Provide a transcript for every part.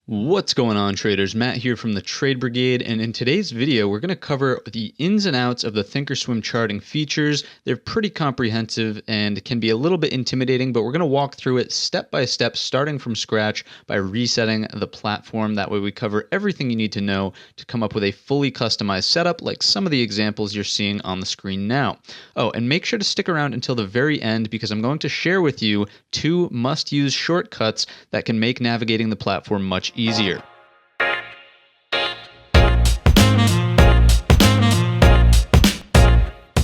What's going on, traders? Matt here from the Trade Brigade, and in today's video we're going to cover the ins and outs of the Thinkorswim charting features. They're pretty comprehensive and can be a little bit intimidating, but we're going to walk through it step by step, starting from scratch by resetting the platform. That way we cover everything you need to know to come up with a fully customized setup like some of the examples you're seeing on the screen now. Oh, and make sure to stick around until the very end because I'm going to share with you 2 must-use shortcuts that can make navigating the platform much easier.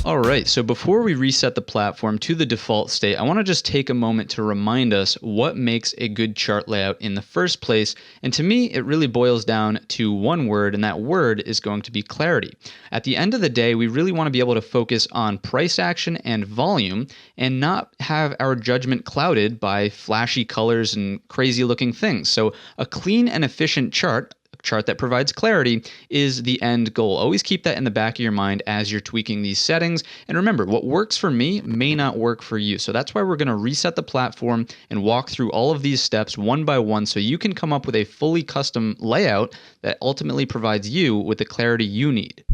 Alright, so before we reset the platform to the default state, I want to just take a moment to remind us what makes a good chart layout in the first place. And to me, it really boils down to one word, and that word is going to be clarity. At the end of the day, we really want to be able to focus on price action and volume and not have our judgment clouded by flashy colors and crazy looking things. So a clean and efficient chart that provides clarity is the end goal. Always keep that in the back of your mind as you're tweaking these settings. And remember, what works for me may not work for you. So that's why we're going to reset the platform and walk through all of these steps one by one so you can come up with a fully custom layout that ultimately provides you with the clarity you need.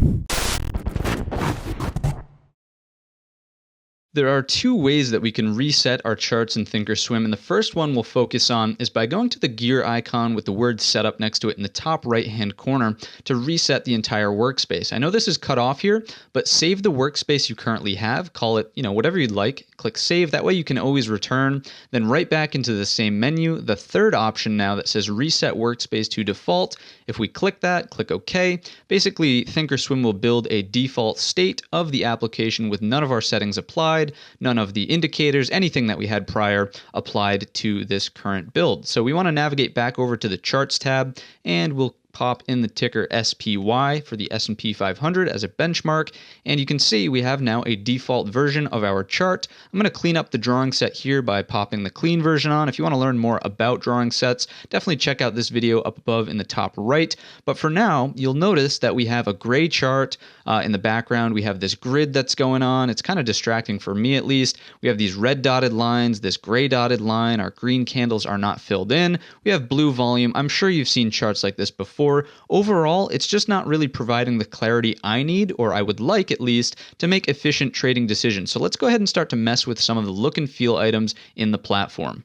There are 2 ways that we can reset our charts in Thinkorswim, and the first one we'll focus on is by going to the gear icon with the word setup next to it in the top right-hand corner to reset the entire workspace. I know this is cut off here, but save the workspace you currently have, call it, whatever you'd like, click save, that way you can always return, then right back into the same menu, the third option now that says reset workspace to default. If we click that, click OK, basically Thinkorswim will build a default state of the application with none of our settings applied, none of the indicators, anything that we had prior applied to this current build. So we want to navigate back over to the Charts tab, and we'll pop in the ticker SPY for the S&P 500 as a benchmark, and you can see we have now a default version of our chart. I'm going to clean up the drawing set here by popping the clean version on. If you want to learn more about drawing sets, definitely check out this video up above in the top right. But for now, you'll notice that we have a gray chart in the background. We have this grid that's going on. It's kind of distracting for me at least. We have these red dotted lines, this gray dotted line. Our green candles are not filled in. We have blue volume. I'm sure you've seen charts like this before. Overall, it's just not really providing the clarity I need, or I would like at least, to make efficient trading decisions. So let's go ahead and start to mess with some of the look and feel items in the platform.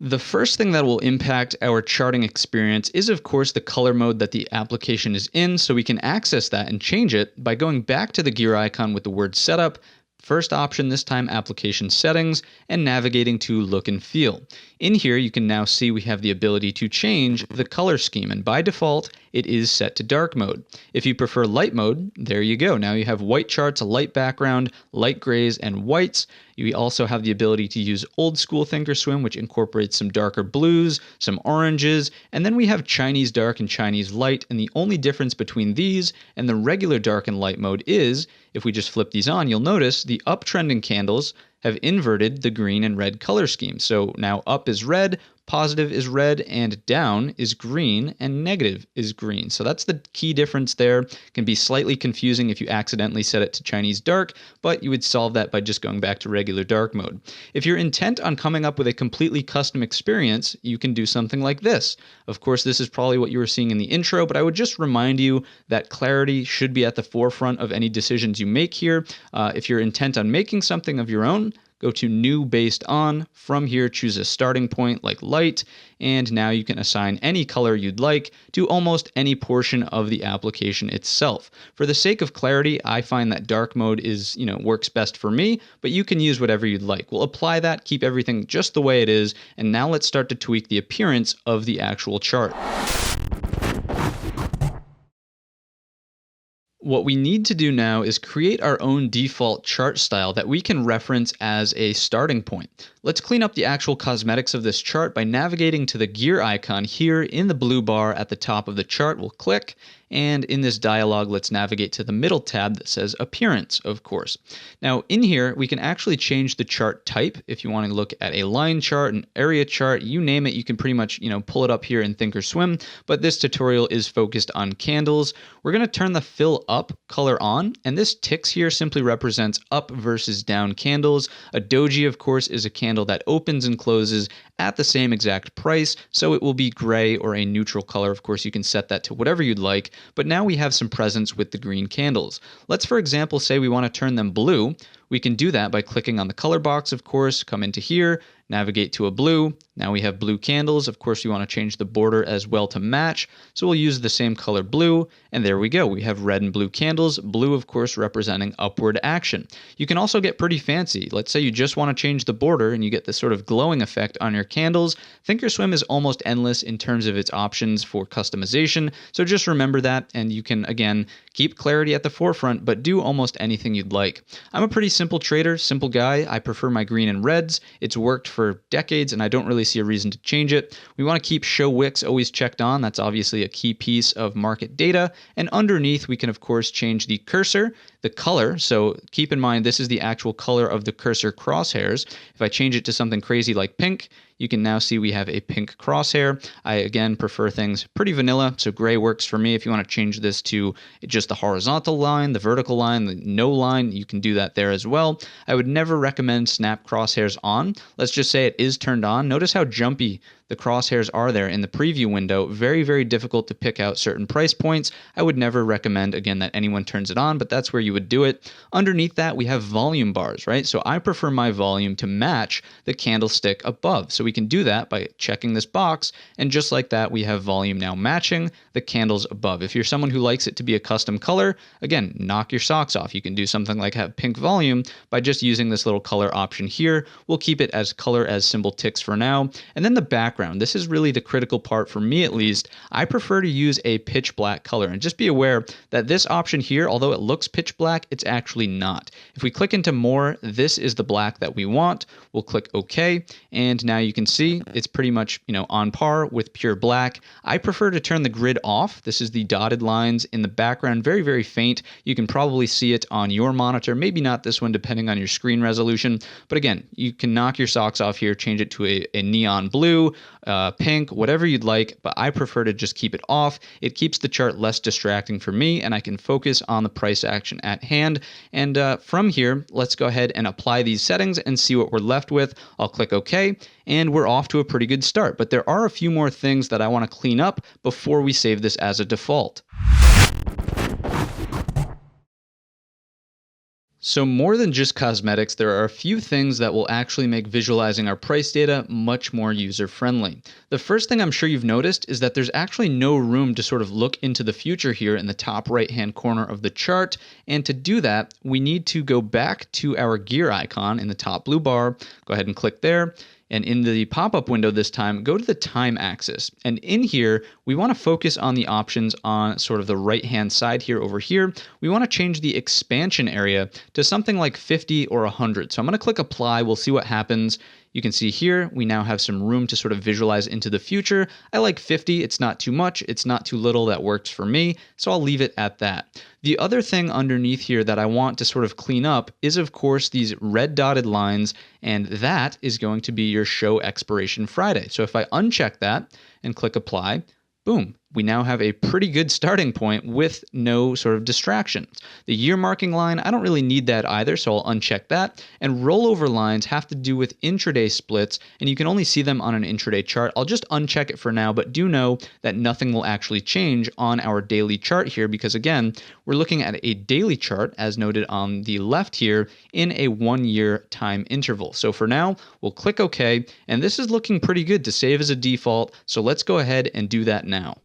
The first thing that will impact our charting experience is, of course, the color mode that the application is in, so we can access that and change it by going back to the gear icon with the word setup. First option this time, application settings, and navigating to look and feel. In here, you can now see we have the ability to change the color scheme, and by default, it is set to dark mode. If you prefer light mode, there you go. Now you have white charts, a light background, light grays, and whites. You also have the ability to use old school Thinkorswim, which incorporates some darker blues, some oranges, and then we have Chinese dark and Chinese light, and the only difference between these and the regular dark and light mode is, if we just flip these on, you'll notice the uptrending candles have inverted the green and red color scheme. So now up is red, positive is red, and down is green, and negative is green. So that's the key difference there. It can be slightly confusing if you accidentally set it to Chinese dark, but you would solve that by just going back to regular dark mode. If you're intent on coming up with a completely custom experience, you can do something like this. Of course, this is probably what you were seeing in the intro, but I would just remind you that clarity should be at the forefront of any decisions you make here. If you're intent on making something of your own, go to New Based On. From here, choose a starting point like light, and now you can assign any color you'd like to almost any portion of the application itself. For the sake of clarity, I find that dark mode is, works best for me, but you can use whatever you'd like. We'll apply that, keep everything just the way it is, and now let's start to tweak the appearance of the actual chart. What we need to do now is create our own default chart style that we can reference as a starting point. Let's clean up the actual cosmetics of this chart by navigating to the gear icon here in the blue bar at the top of the chart. We'll click, and in this dialog, let's navigate to the middle tab that says Appearance, of course. Now, in here, we can actually change the chart type. If you want to look at a line chart, an area chart, you name it, you can pretty much, pull it up here in Thinkorswim, but this tutorial is focused on candles. We're going to turn the fill up color on, and this ticks here simply represents up versus down candles. A doji, of course, is a candle candle that opens and closes at the same exact price, so it will be gray or a neutral color. Of course, you can set that to whatever you'd like, but now we have some presence with the green candles. Let's, for example, say we want to turn them blue. We can do that by clicking on the color box, of course, come into here, navigate to a blue. Now we have blue candles. Of course, you want to change the border as well to match. So we'll use the same color blue, and there we go. We have red and blue candles. Blue, of course, representing upward action. You can also get pretty fancy. Let's say you just want to change the border and you get this sort of glowing effect on your candles. Thinkorswim is almost endless in terms of its options for customization. So just remember that, and you can, again, keep clarity at the forefront, but do almost anything you'd like. I'm a pretty simple trader, simple guy. I prefer my green and reds. It's worked for decades, and I don't really see a reason to change it. We want to keep show wicks always checked on. That's obviously a key piece of market data. And underneath, we can, of course, change the cursor, the color. So keep in mind, this is the actual color of the cursor crosshairs. If I change it to something crazy like pink, you can now see we have a pink crosshair. I, again, prefer things pretty vanilla, so gray works for me. If you want to change this to just the horizontal line, the vertical line, the no line, you can do that there as well. I would never recommend snap crosshairs on. Let's just say it is turned on. Notice how jumpy the crosshairs are there in the preview window. Very, very difficult to pick out certain price points. I would never recommend, again, that anyone turns it on, but that's where you would do it. Underneath that, we have volume bars, right? So I prefer my volume to match the candlestick above. So we can do that by checking this box, and just like that, we have volume now matching the candles above. If you're someone who likes it to be a custom color, again, knock your socks off. You can do something like have pink volume by just using this little color option here. We'll keep it as color as symbol ticks for now. And then the background. This is really the critical part for me, at least. I prefer to use a pitch black color, and just be aware that this option here, although it looks pitch black, it's actually not. If we click into more, this is the black that we want. We'll click OK, and now you can see it's pretty much, on par with pure black. I prefer to turn the grid off. This is the dotted lines in the background, very, very faint. You can probably see it on your monitor, maybe not this one depending on your screen resolution, but again, you can knock your socks off here, change it to a neon blue, pink, whatever you'd like, but I prefer to just keep it off. It keeps the chart less distracting for me, and I can focus on the price action at hand. And from here, let's go ahead and apply these settings and see what we're left with. I'll click OK, and we're off to a pretty good start. But there are a few more things that I want to clean up before we save this as a default. So more than just cosmetics, there are a few things that will actually make visualizing our price data much more user-friendly. The first thing I'm sure you've noticed is that there's actually no room to sort of look into the future here in the top right-hand corner of the chart. And to do that, we need to go back to our gear icon in the top blue bar. Go ahead and click there. And in the pop-up window this time, go to the time axis. And in here, we want to focus on the options on sort of the right-hand side here over here. We want to change the expansion area to something like 50 or 100. So I'm going to click apply. We'll see what happens. You can see here, we now have some room to sort of visualize into the future. I like 50. It's not too much. It's not too little. That works for me. So I'll leave it at that. The other thing underneath here that I want to sort of clean up is, of course, these red dotted lines, and that is going to be your show expiration Friday. So if I uncheck that and click apply, boom, we now have a pretty good starting point with no sort of distractions. The year marking line, I don't really need that either, so I'll uncheck that. And rollover lines have to do with intraday splits, and you can only see them on an intraday chart. I'll just uncheck it for now, but do know that nothing will actually change on our daily chart here because, again, we're looking at a daily chart, as noted on the left here, in a 1-year time interval. So for now, we'll click OK, and this is looking pretty good to save as a default, so let's go ahead and do that now.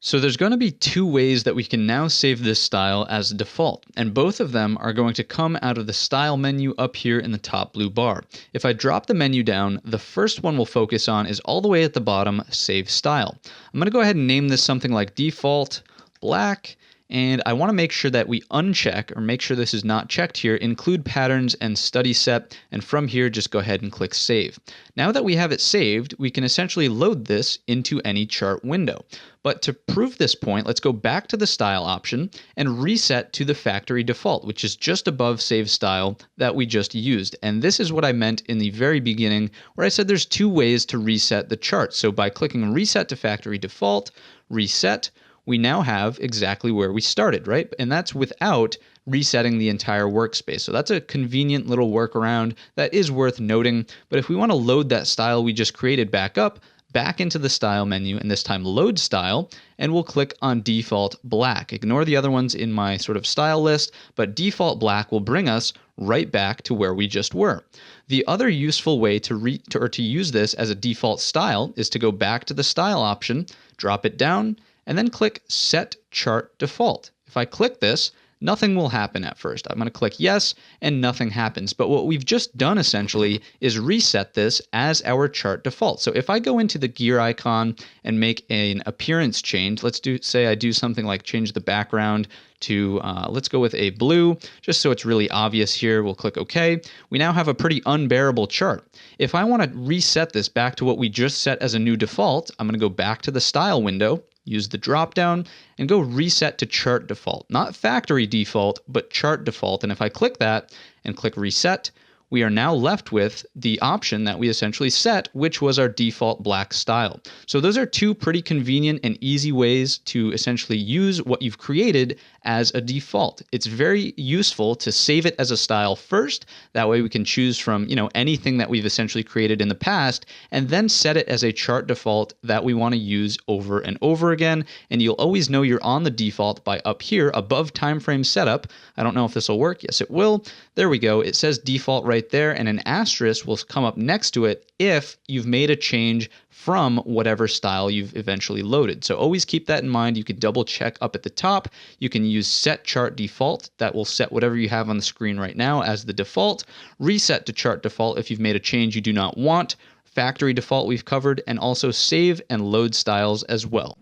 So there's going to be two ways that we can now save this style as a default, and both of them are going to come out of the style menu up here in the top blue bar. If I drop the menu down, the first one we'll focus on is all the way at the bottom, Save Style. I'm going to go ahead and name this something like Default Black, and I want to make sure that we uncheck, or make sure this is not checked here, Include Patterns and Study Set, and from here just go ahead and click Save. Now that we have it saved, we can essentially load this into any chart window. But to prove this point, let's go back to the Style option and reset to the factory default, which is just above Save Style that we just used. And this is what I meant in the very beginning, where I said there's two ways to reset the chart. So by clicking Reset to Factory Default, Reset, we now have exactly where we started, right? And that's without resetting the entire workspace. So that's a convenient little workaround that is worth noting. But if we want to load that style we just created back into the style menu, and this time load style, and we'll click on default black. Ignore the other ones in my sort of style list, but default black will bring us right back to where we just were. The other useful way to use this as a default style is to go back to the style option, drop it down, and then click set chart default. If I click this, nothing will happen at first. I'm going to click yes, and nothing happens. But what we've just done essentially is reset this as our chart default. So if I go into the gear icon and make an appearance change, say I do something like change the background to, let's go with a blue, just so it's really obvious here. We'll click OK. We now have a pretty unbearable chart. If I want to reset this back to what we just set as a new default, I'm going to go back to the style window, use the drop down, and go reset to chart default. Not factory default, but chart default. And if I click that and click reset, we are now left with the option that we essentially set, which was our default black style. So those are two pretty convenient and easy ways to essentially use what you've created as a default. It's very useful to save it as a style first. That way we can choose from, anything that we've essentially created in the past, and then set it as a chart default that we want to use over and over again. And you'll always know you're on the default by up here above time frame setup. I don't know if this will work. Yes, it will. There we go. It says default right there, and an asterisk will come up next to it if you've made a change from whatever style you've eventually loaded. So always keep that in mind. You can double check up at the top. You can use set chart default. That will set whatever you have on the screen right now as the default. Reset to chart default if you've made a change you do not want. Factory default we've covered, and also save and load styles as well.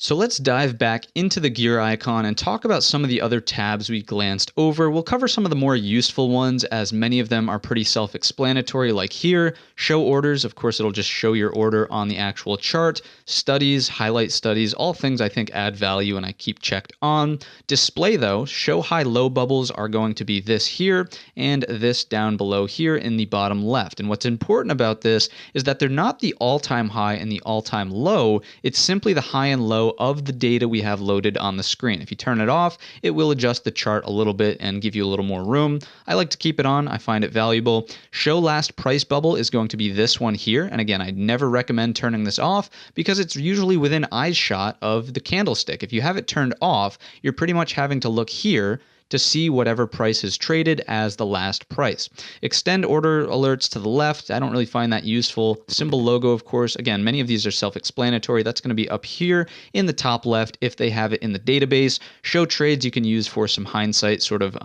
So let's dive back into the gear icon and talk about some of the other tabs we glanced over. We'll cover some of the more useful ones, as many of them are pretty self-explanatory, like here. Show orders, of course, it'll just show your order on the actual chart. Studies, highlight studies, all things I think add value and I keep checked on. Display though, show high-low bubbles are going to be this here and this down below here in the bottom left. And what's important about this is that they're not the all-time high and the all-time low. It's simply the high and low of the data we have loaded on the screen. If you turn it off, it will adjust the chart a little bit and give you a little more room. I like to keep it on. I find it valuable. Show last price bubble is going to be this one here. And again, I never recommend turning this off because it's usually within eye shot of the candlestick. If you have it turned off, you're pretty much having to look here to see whatever price is traded as the last price. Extend order alerts to the left. I don't really find that useful. Symbol logo, of course. Again, many of these are self-explanatory. That's going to be up here in the top left if they have it in the database. Show trades you can use for some hindsight sort of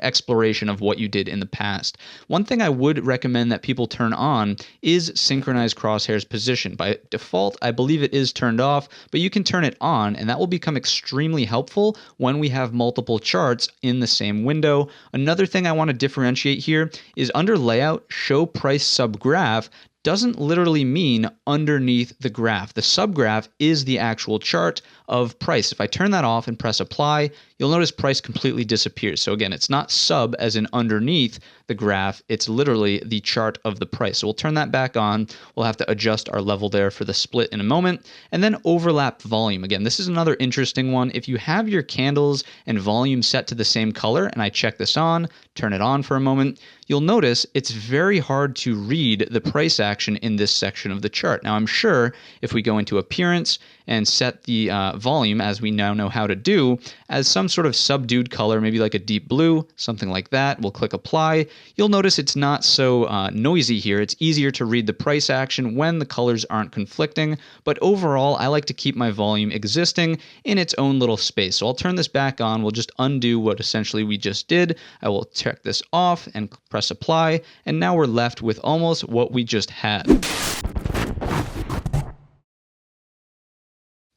exploration of what you did in the past. One thing I would recommend that people turn on is synchronize crosshairs position. By default, I believe it is turned off, but you can turn it on, and that will become extremely helpful when we have multiple charts in the same window. Another thing I want to differentiate here is under layout, show price subgraph doesn't literally mean underneath the graph. The subgraph is the actual chart of price. If I turn that off and press apply, you'll notice price completely disappears. So again, it's not sub as in underneath the graph, it's literally the chart of the price. So we'll turn that back on. We'll have to adjust our level there for the split in a moment. And then overlap volume. Again, this is another interesting one. If you have your candles and volume set to the same color, and I check this on, turn it on for a moment, you'll notice it's very hard to read the price action in this section of the chart. Now, I'm sure if we go into appearance and set the volume, as we now know how to do, as some sort of subdued color, maybe like a deep blue, something like that, we'll click apply. You'll notice it's not so noisy here. It's easier to read the price action when the colors aren't conflicting. But overall, I like to keep my volume existing in its own little space. So I'll turn this back on. We'll just undo what essentially we just did. I will check this off and press apply. And now we're left with almost what we just had.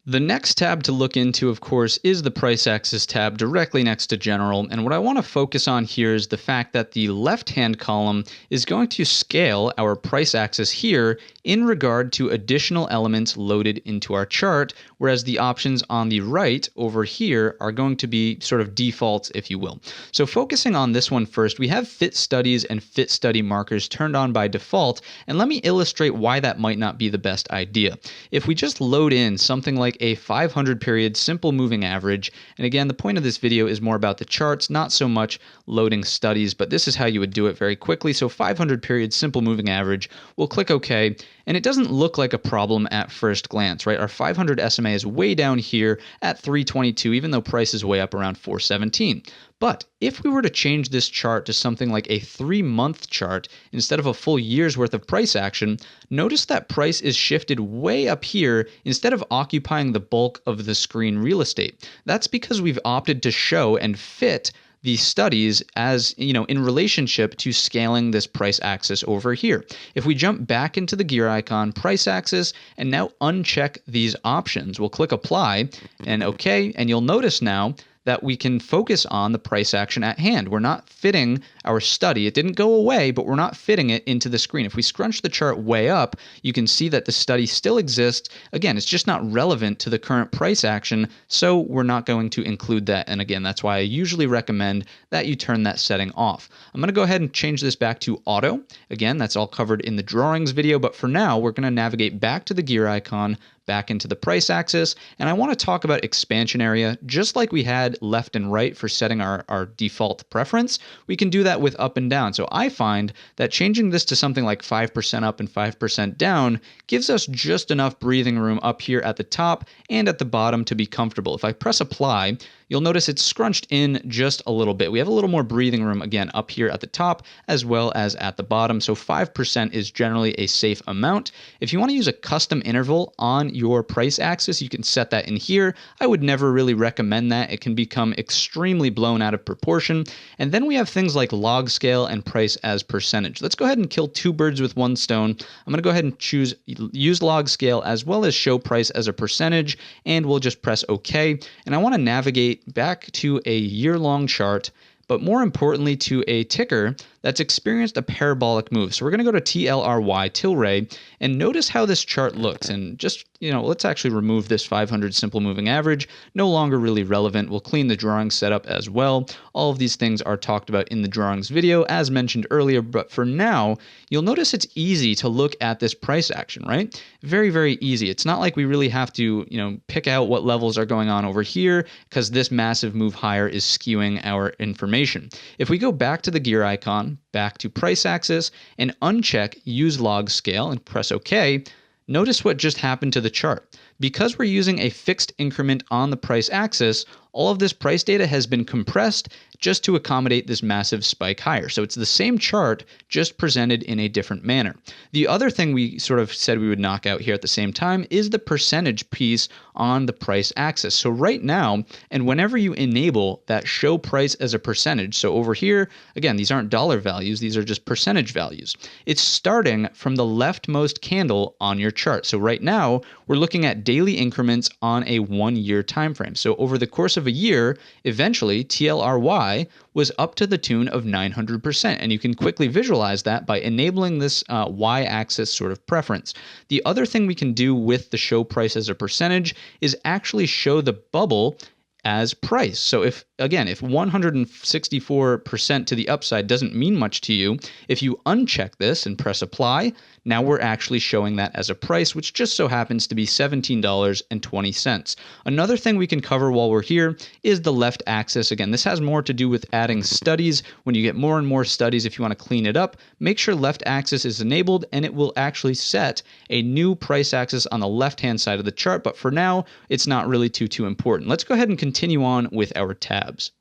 The next tab to look into, of course, is the Price Axis tab directly next to General. And what I want to focus on here is the fact that the left-hand column is going to scale our price axis here in regard to additional elements loaded into our chart, whereas the options on the right over here are going to be sort of defaults, if you will. So focusing on this one first, we have fit studies and fit study markers turned on by default, and let me illustrate why that might not be the best idea. If we just load in something like a 500 period simple moving average, and again, the point of this video is more about the charts, not so much loading studies, but this is how you would do it very quickly. So 500 period simple moving average, we'll click OK, and it doesn't look like a problem at first glance, right? Our 500 SMA is way down here at 322, even though price is way up around 417. But if we were to change this chart to something like a 3-month chart instead of a full year's worth of price action, notice that price is shifted way up here instead of occupying the bulk of the screen real estate. That's because we've opted to show and fit the studies as, in relationship to scaling this price axis over here. If we jump back into the gear icon, price axis, and now uncheck these options, we'll click apply and OK, and you'll notice now that we can focus on the price action at hand. We're not fitting our study. It didn't go away, but we're not fitting it into the screen. If we scrunch the chart way up, you can see that the study still exists. Again, it's just not relevant to the current price action, so we're not going to include that. And again, that's why I usually recommend that you turn that setting off. I'm going to go ahead and change this back to auto. Again, that's all covered in the drawings video, but for now, we're going to navigate back to the gear icon, back into the price axis, and I want to talk about expansion area. Just like we had left and right for setting our default preference, we can do that with up and down. So I find that changing this to something like 5% up and 5% down gives us just enough breathing room up here at the top and at the bottom to be comfortable. If I press apply, you'll notice it's scrunched in just a little bit. We have a little more breathing room again up here at the top as well as at the bottom. So 5% is generally a safe amount. If you want to use a custom interval on your price axis, you can set that in here. I would never really recommend that. It can become extremely blown out of proportion. And then we have things like log scale and price as percentage. Let's go ahead and kill 2 birds with 1 stone. I'm going to go ahead and choose use log scale as well as show price as a percentage, and we'll just press OK. And I want to navigate back to a year-long chart, but more importantly to a ticker that's experienced a parabolic move. So we're going to go to TLRY, Tilray, and notice how this chart looks. And just, let's actually remove this 500 simple moving average. No longer really relevant. We'll clean the drawing setup as well. All of these things are talked about in the drawings video, as mentioned earlier. But for now, you'll notice it's easy to look at this price action, right? Very, very easy. It's not like we really have to, pick out what levels are going on over here because this massive move higher is skewing our information. If we go back to the gear icon, back to price axis, and uncheck use log scale and press OK, notice what just happened to the chart. Because we're using a fixed increment on the price axis, all of this price data has been compressed just to accommodate this massive spike higher. So it's the same chart, just presented in a different manner. The other thing we sort of said we would knock out here at the same time is the percentage piece on the price axis. So right now, and whenever you enable that show price as a percentage, so over here, again, these aren't dollar values, these are just percentage values. It's starting from the leftmost candle on your chart. So right now, we're looking at daily increments on a 1-year time frame. So over the course of a year, eventually TLRY was up to the tune of 900%. And you can quickly visualize that by enabling this y-axis sort of preference. The other thing we can do with the show price as a percentage is actually show the bubble as price. So if 164% to the upside doesn't mean much to you, if you uncheck this and press apply, now we're actually showing that as a price, which just so happens to be $17.20. Another thing we can cover while we're here is the left axis. Again, this has more to do with adding studies. When you get more and more studies, if you want to clean it up, make sure left axis is enabled and it will actually set a new price axis on the left-hand side of the chart. But for now, it's not really too important. Let's go ahead and continue on with our tabs.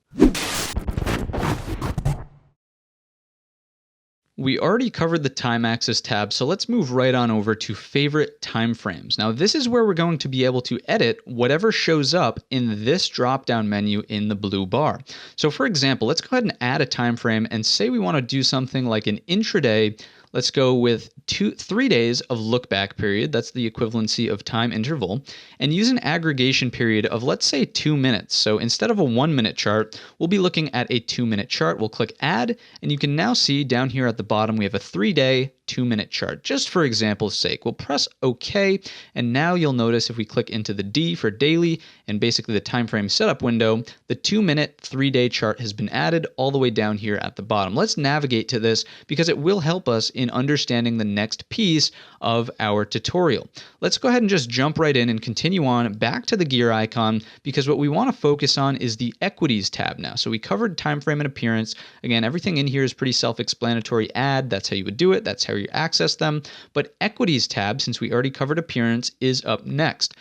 We already covered the time axis tab, so let's move right on over to favorite timeframes. Now, this is where we're going to be able to edit whatever shows up in this drop-down menu in the blue bar. So for example, let's go ahead and add a time frame and say we want to do something like an intraday. Let's go with 3 days of look back period. That's the equivalency of time interval, and use an aggregation period of, let's say, 2 minutes. So instead of a 1-minute chart, we'll be looking at a 2-minute chart. We'll click add, and you can now see down here at the bottom, we have a 3-day, 2-minute chart. Just for example's sake, we'll press OK, and now you'll notice if we click into the D for daily and basically the time frame setup window, the 2-minute 3-day chart has been added all the way down here at the bottom. Let's navigate to this because it will help us in understanding the next piece of our tutorial. Let's go ahead and just jump right in and continue on back to the gear icon, because what we want to focus on is the Equities tab now. So we covered time frame and appearance. Again, everything in here is pretty self-explanatory. Add, that's how you would do it. That's how you access them. But Equities tab, since we already covered appearance, is up next.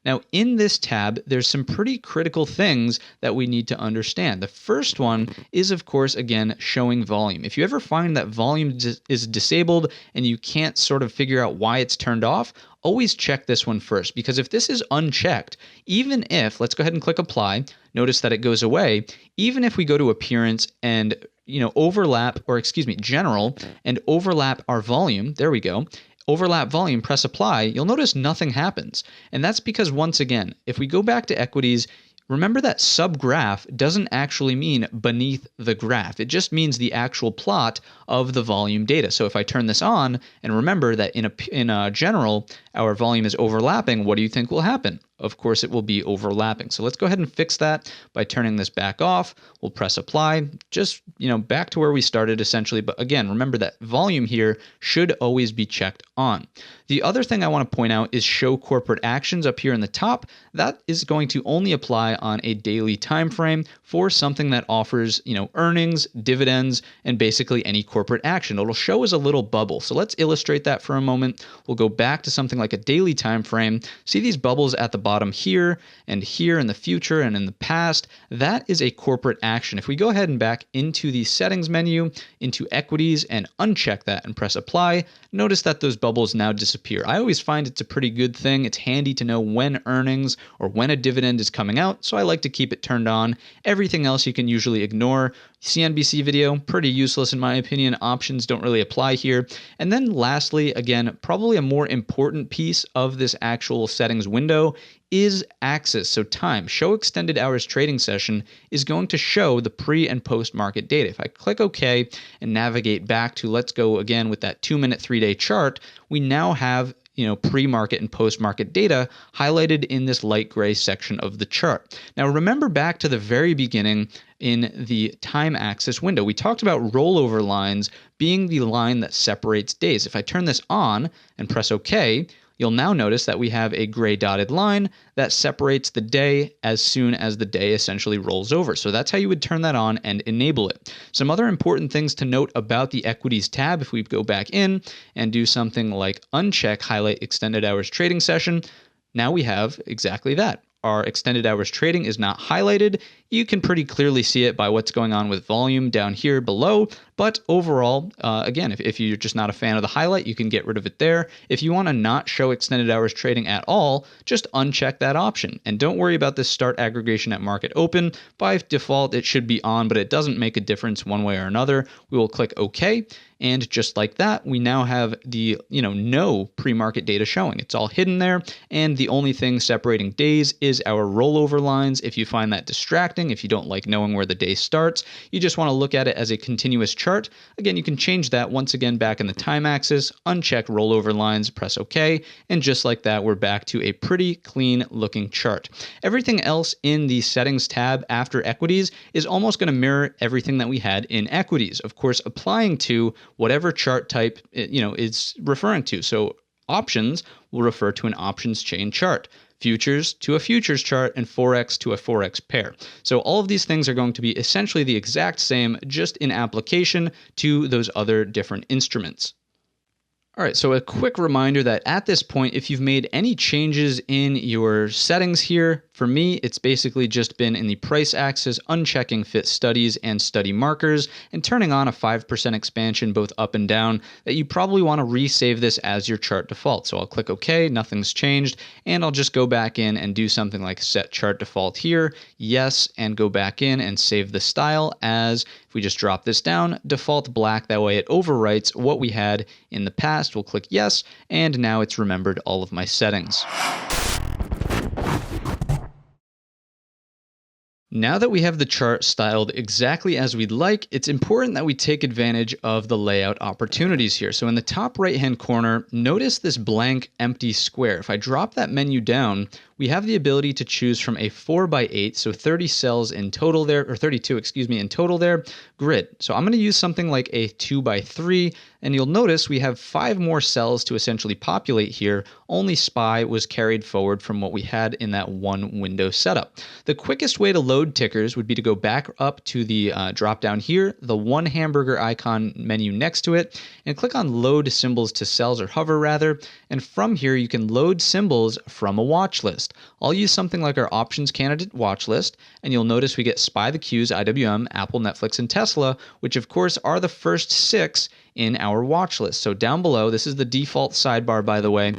Now, in this tab, there's some pretty critical things that we need to understand. The first one is, of course, again, showing volume. If you ever find that volume is disabled and you can't sort of figure out why it's turned off, always check this one first, because if this is unchecked, even if, let's go ahead and click apply, notice that it goes away. Even if we go to appearance and, general, and overlap our volume, there we go, overlap volume, press apply, you'll notice nothing happens. And that's because, once again, if we go back to equities, remember that subgraph doesn't actually mean beneath the graph. It just means the actual plot of the volume data. So if I turn this on, and remember that in a general, our volume is overlapping, what do you think will happen? Of course, it will be overlapping. So let's go ahead and fix that by turning this back off. We'll press apply, just, back to where we started essentially. But again, remember that volume here should always be checked on. The other thing I want to point out is show corporate actions up here in the top. That is going to only apply on a daily time frame for something that offers, earnings, dividends, and basically any corporate action. It'll show as a little bubble. So let's illustrate that for a moment. We'll go back to something like a daily time frame. See these bubbles at the bottom here and here in the future and in the past? That is a corporate action. If we go ahead and back into the settings menu, into equities, and uncheck that and press apply, notice that those bubbles now disappear. I always find it's a pretty good thing. It's handy to know when earnings or when a dividend is coming out, so I like to keep it turned on. Everything else you can usually ignore. CNBC video, pretty useless in my opinion. Options don't really apply here. And then lastly, again, probably a more important piece of this actual settings window is axis, so time. Show extended hours trading session is going to show the pre and post market data. If I click OK and navigate back to, let's go again with that 2-minute 3-day chart, we now have pre-market and post-market data highlighted in this light gray section of the chart. Now remember back to the very beginning in the time axis window, we talked about rollover lines being the line that separates days. If I turn this on and press OK, you'll now notice that we have a gray dotted line that separates the day as soon as the day essentially rolls over. So that's how you would turn that on and enable it. Some other important things to note about the Equities tab, if we go back in and do something like uncheck highlight extended hours trading session, now we have exactly that. Our extended hours trading is not highlighted. You can pretty clearly see it by what's going on with volume down here below. But overall, again, if you're just not a fan of the highlight, you can get rid of it there. If you want to not show extended hours trading at all, just uncheck that option. And don't worry about this start aggregation at market open. By default, it should be on, but it doesn't make a difference one way or another. We will click OK. And just like that, we now have the, no pre-market data showing. It's all hidden there. And the only thing separating days is our rollover lines. If you find that distracting, if you don't like knowing where the day starts, you just want to look at it as a continuous chart. Again, you can change that once again back in the time axis, uncheck rollover lines, press OK. And just like that, we're back to a pretty clean looking chart. Everything else in the settings tab after equities is almost going to mirror everything that we had in equities. Of course, applying to whatever chart type it's referring to. So options will refer to an options chain chart, futures to a futures chart, and forex to a forex pair. So all of these things are going to be essentially the exact same, just in application to those other different instruments. All right, so a quick reminder that at this point, if you've made any changes in your settings here, for me, it's basically just been in the price axis, unchecking fit studies and study markers, and turning on a 5% expansion both up and down, that you probably want to resave this as your chart default. So I'll click OK, nothing's changed, and I'll just go back in and do something like set chart default here, yes, and go back in and save the style as, if we just drop this down, default black, that way it overwrites what we had in the past. We'll click yes, and now it's remembered all of my settings. Now that we have the chart styled exactly as we'd like, it's important that we take advantage of the layout opportunities here. So in the top right-hand corner, notice this blank empty square. If I drop that menu down, we have the ability to choose from a 4x8, so 30 cells in total there, or 32, excuse me, in total there, grid. So I'm going to use something like a 2x3, and you'll notice we have 5 more cells to essentially populate here. Only SPY was carried forward from what we had in that one window setup. The quickest way to load tickers would be to go back up to the drop down here, the one hamburger icon menu next to it, and click on load symbols to cells, or hover rather, and from here you can load symbols from a watch list. I'll use something like our options candidate watch list, and you'll notice we get SPY the Qs, IWM, Apple, Netflix, and Tesla, which of course are the first 6 in our watch list. So down below, this is the default sidebar, by the way.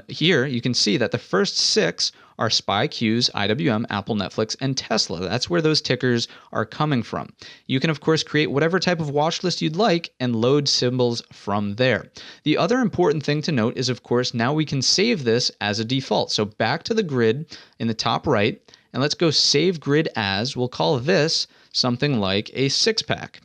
Here you can see that the first 6 are SPY, Qs, IWM, Apple, Netflix, and Tesla. That's where those tickers are coming from. You can, of course, create whatever type of watch list you'd like and load symbols from there. The other important thing to note is, of course, now we can save this as a default. So back to the grid in the top right, and let's go save grid as. We'll call this something like a 6-pack.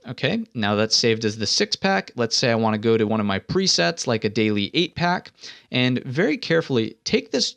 Okay, now that's saved as the 6-pack. Let's say I want to go to one of my presets, like a daily 8-pack, and very carefully take this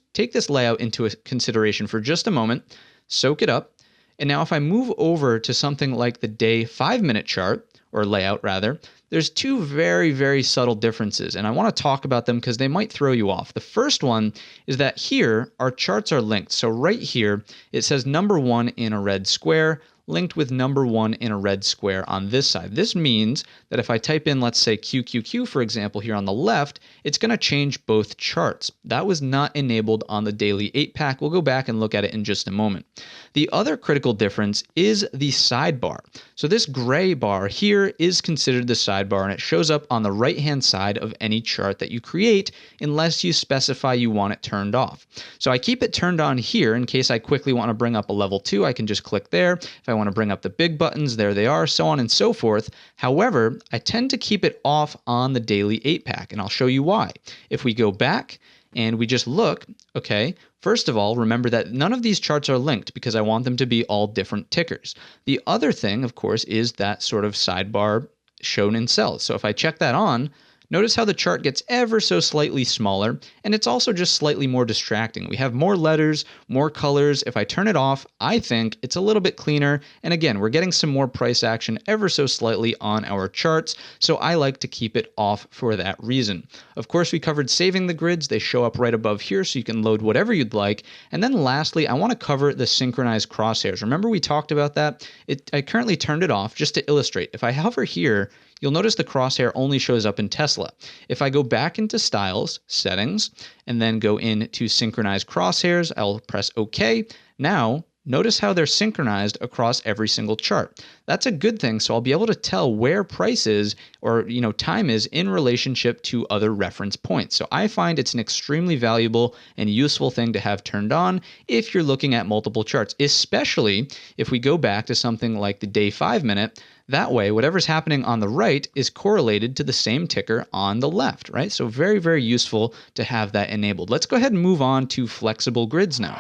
layout into consideration for just a moment, soak it up, and now if I move over to something like the day 5-minute chart, or layout rather, there's 2 very, very subtle differences, and I want to talk about them because they might throw you off. The first one is that here, our charts are linked. So right here, it says number 1 in a red square, linked with number 1 in a red square on this side. This means that if I type in, let's say QQQ, for example, here on the left, it's going to change both charts. That was not enabled on the daily 8-pack. We'll go back and look at it in just a moment. The other critical difference is the sidebar. So this gray bar here is considered the sidebar, and it shows up on the right-hand side of any chart that you create unless you specify you want it turned off. So I keep it turned on here in case I quickly want to bring up a level 2. I can just click there. If I want to bring up the big buttons, there they are, so on and so forth. However, I tend to keep it off on the daily 8-pack, and I'll show you why. If we go back and we just look, okay, first of all, remember that none of these charts are linked because I want them to be all different tickers. The other thing, of course, is that sort of sidebar shown in cells. So if I check that on, notice how the chart gets ever so slightly smaller, and it's also just slightly more distracting. We have more letters, more colors. If I turn it off, I think it's a little bit cleaner, and again, we're getting some more price action ever so slightly on our charts, so I like to keep it off for that reason. Of course, we covered saving the grids. They show up right above here, so you can load whatever you'd like. And then lastly, I want to cover the synchronized crosshairs. Remember we talked about that? I currently turned it off just to illustrate. If I hover here, you'll notice the crosshair only shows up in Tesla. If I go back into Styles, Settings, and then go into Synchronize Crosshairs, I'll press OK. Now, notice how they're synchronized across every single chart. That's a good thing, so I'll be able to tell where price is, or time is, in relationship to other reference points. So I find it's an extremely valuable and useful thing to have turned on if you're looking at multiple charts, especially if we go back to something like the day 5-minute. That way, whatever's happening on the right is correlated to the same ticker on the left, right? So very, very useful to have that enabled. Let's go ahead and move on to flexible grids now.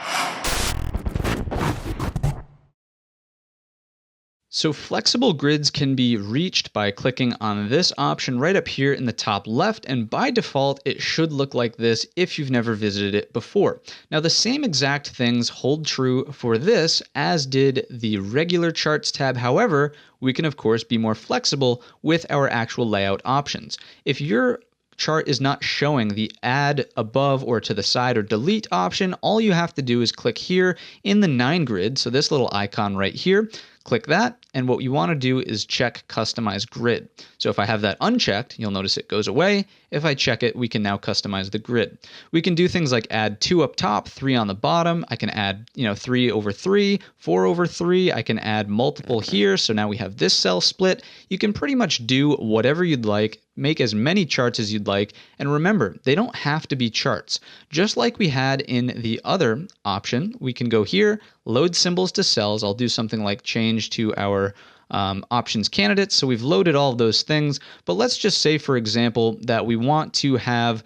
So flexible grids can be reached by clicking on this option right up here in the top left, and by default it should look like this if you've never visited it before. Now the same exact things hold true for this as did the regular charts tab. However, we can of course be more flexible with our actual layout options. If your chart is not showing the add above or to the side or delete option, all you have to do is click here in the 9 grid, so this little icon right here. Click that, and what you want to do is check Customize Grid. So if I have that unchecked, you'll notice it goes away. If I check it, we can now customize the grid. We can do things like add 2 up top, 3 on the bottom. I can add 3 over 3, 4 over 3. I can add multiple here, so now we have this cell split. You can pretty much do whatever you'd like, make as many charts as you'd like, and remember, they don't have to be charts. Just like we had in the other option, we can go here, load symbols to cells. I'll do something like change to our options candidates. So we've loaded all of those things, but let's just say, for example, that we want to have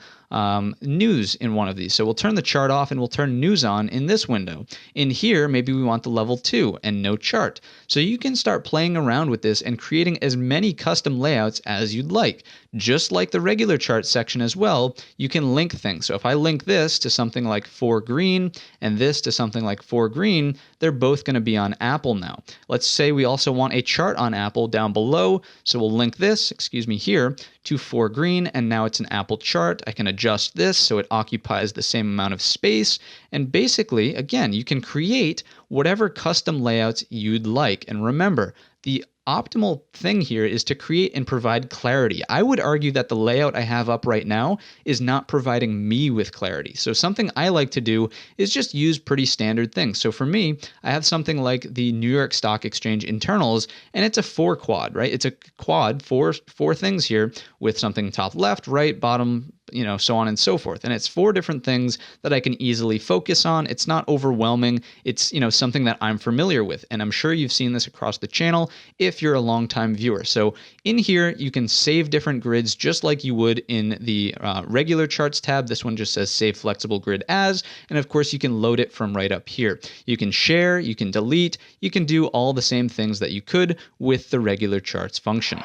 news in one of these. So we'll turn the chart off and we'll turn news on in this window. In here, maybe we want the level 2 and no chart. So you can start playing around with this and creating as many custom layouts as you'd like. Just like the regular chart section as well, you can link things. So if I link this to something like 4 green and this to something like 4 green, they're both going to be on Apple now. Let's say we also want a chart on Apple down below. So we'll link this, here, to 4 green, and now it's an Apple chart. I can adjust this so it occupies the same amount of space. And basically, again, you can create whatever custom layouts you'd like. And remember, the optimal thing here is to create and provide clarity. I would argue that the layout I have up right now is not providing me with clarity. So something I like to do is just use pretty standard things. So for me, I have something like the New York Stock Exchange internals, and it's a 4 quad, right? It's a quad, four things here with something top left, right, bottom, so on and so forth. And it's 4 different things that I can easily focus on. It's not overwhelming. It's, something that I'm familiar with. And I'm sure you've seen this across the channel if you're a longtime viewer. So in here, you can save different grids just like you would in the regular charts tab. This one just says save flexible grid as, and of course you can load it from right up here. You can share, you can delete, you can do all the same things that you could with the regular charts function.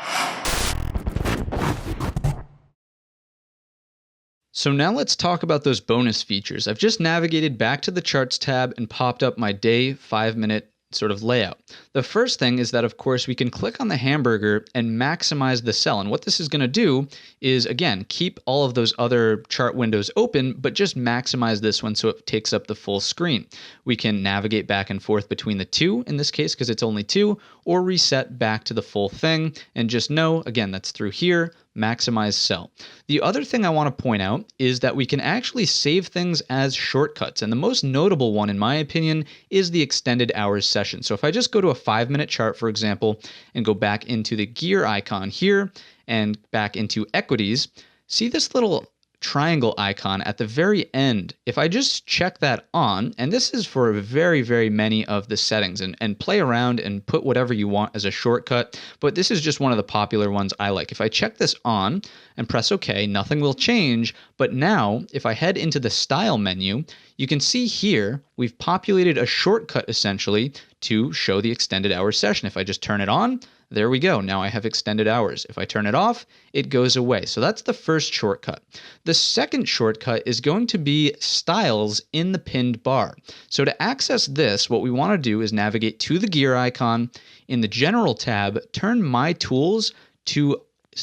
So now let's talk about those bonus features. I've just navigated back to the Charts tab and popped up my day 5-minute sort of layout. The first thing is that, of course, we can click on the hamburger and maximize the cell. And what this is going to do is, again, keep all of those other chart windows open, but just maximize this one so it takes up the full screen. We can navigate back and forth between the two, in this case, because it's only 2, or reset back to the full thing. And just know, again, that's through here, maximize cell. The other thing I want to point out is that we can actually save things as shortcuts. And the most notable one, in my opinion, is the extended hours session. So if I just go to a 5-minute chart, for example, and go back into the gear icon here and back into equities, see this little triangle icon at the very end. If I just check that on, and this is for very, very many of the settings, and play around and put whatever you want as a shortcut, but this is just one of the popular ones I like. If I check this on and press OK, nothing will change, but now if I head into the style menu, you can see here we've populated a shortcut essentially to show the extended hours session. If I just turn it on, there we go. Now I have extended hours. If I turn it off, it goes away. So that's the first shortcut. The second shortcut is going to be styles in the pinned bar. So to access this, what we want to do is navigate to the gear icon. In the general tab, turn my tools to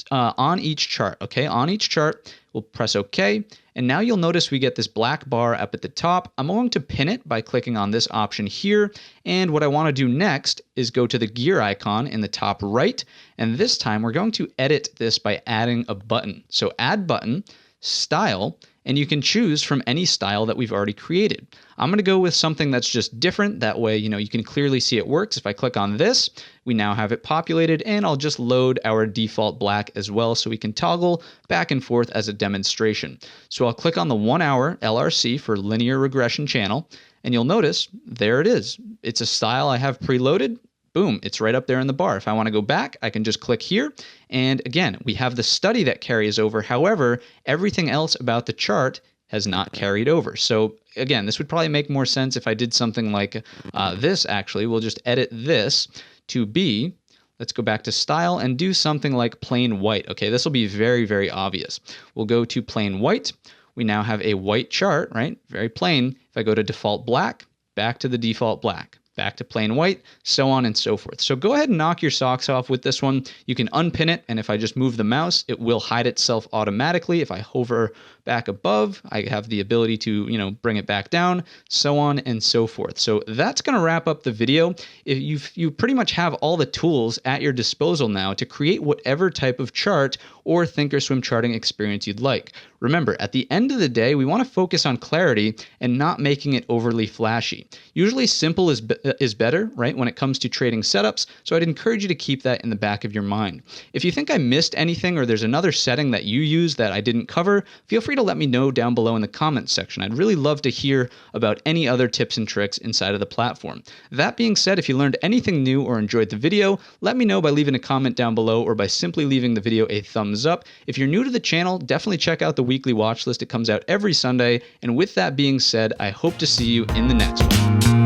on each chart. Okay, on each chart, we'll press OK. And now you'll notice we get this black bar up at the top. I'm going to pin it by clicking on this option here. And what I want to do next is go to the gear icon in the top right. And this time we're going to edit this by adding a button. So add button, style, and you can choose from any style that we've already created. I'm going to go with something that's just different. That way, you can clearly see it works. If I click on this, we now have it populated, and I'll just load our default black as well so we can toggle back and forth as a demonstration. So I'll click on the 1 hour LRC for linear regression channel, and you'll notice there it is. It's a style I have preloaded. Boom, it's right up there in the bar. If I want to go back, I can just click here. And again, we have the study that carries over. However, everything else about the chart has not carried over. So again, this would probably make more sense if I did something like this actually. We'll just edit this to be, let's go back to style and do something like plain white. Okay, this will be very, very obvious. We'll go to plain white. We now have a white chart, right? Very plain. If I go to default black, back to the default black. Back to plain white, so on and so forth. So go ahead and knock your socks off with this one. You can unpin it, and if I just move the mouse, it will hide itself automatically. If I hover back above, I have the ability to, bring it back down, so on and so forth. So that's going to wrap up the video. If you pretty much have all the tools at your disposal now to create whatever type of chart or thinkorswim charting experience you'd like. Remember, at the end of the day, we want to focus on clarity and not making it overly flashy. Usually simple is better, right, when it comes to trading setups, so I'd encourage you to keep that in the back of your mind. If you think I missed anything or there's another setting that you use that I didn't cover, feel free free to let me know down below in the comments section. I'd really love to hear about any other tips and tricks inside of the platform. That being said, if you learned anything new or enjoyed the video, let me know by leaving a comment down below or by simply leaving the video a thumbs up. If you're new to the channel, definitely check out the weekly watch list. It comes out every Sunday. And with that being said, I hope to see you in the next one.